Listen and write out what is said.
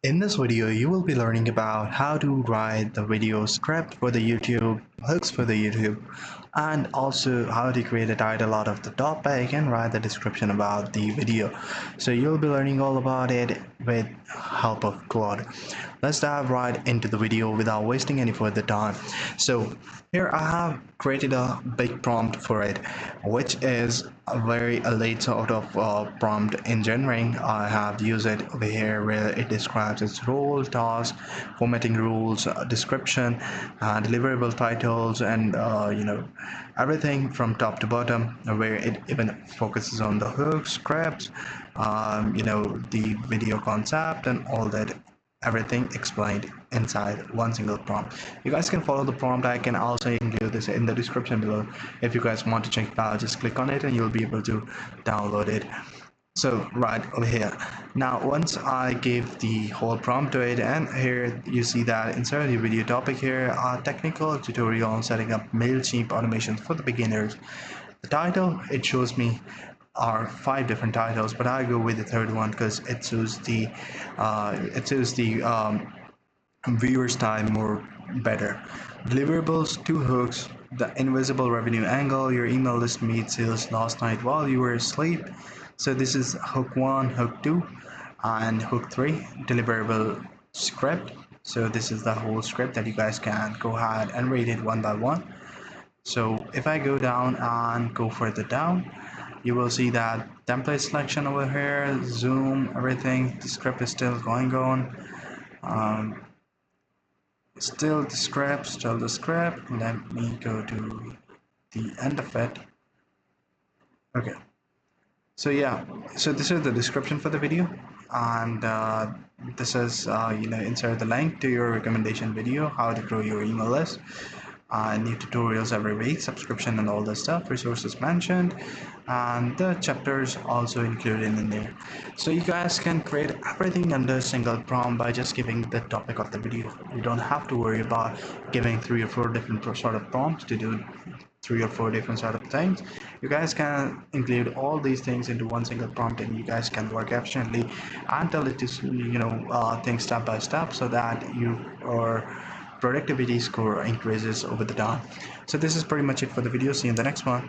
In this video, you will be learning about how to write the video script for the YouTube, hooks for the YouTube, and also how to create a title out of the topic and write the description about the video. So you'll be learning all about it with help of Claude. Let's dive right into the video without wasting any further time. So here I have created a big prompt for it, which is a very late sort of prompt engineering. I have used it over here where it describes its role, task, formatting rules, description, deliverable titles, and everything from top to bottom, where it even focuses on the hooks, scripts, the video concept, and all that, everything explained inside one single prompt. You guys can follow the prompt. I can also include this in the description below. If you guys want to check it out, just click on it and you'll be able to download it. So right over here, now once I give the whole prompt to it, and here you see that inside the video topic here, a technical tutorial on setting up MailChimp automations for the beginners. The title, it shows me are 5 different titles, but I go with the third one because it suits the viewers time more better. Deliverables, 2 hooks, the invisible revenue angle, your email list made sales last night while you were asleep. So this is hook 1, hook 2, and hook 3, deliverable script. So this is the whole script that you guys can go ahead and read it one by one. So if I go down and go further down, you will see that template selection over here, zoom, everything. The script is still going on. Still the script. Let me go to the end of it. Okay. So yeah, so this is the description for the video, and this is insert the link to your recommendation video, how to grow your email list. New tutorials every week, subscription and all the stuff, resources mentioned, and the chapters also included in there. So you guys can create everything under a single prompt by just giving the topic of the video. You don't have to worry about giving 3 or 4 different sort of prompts to do 3 or 4 different sort of things. You guys can include all these things into one single prompt, and you guys can work efficiently and tell it to things step by step, so that your productivity score increases over the time. So this is pretty much it for the video. See you in the next one.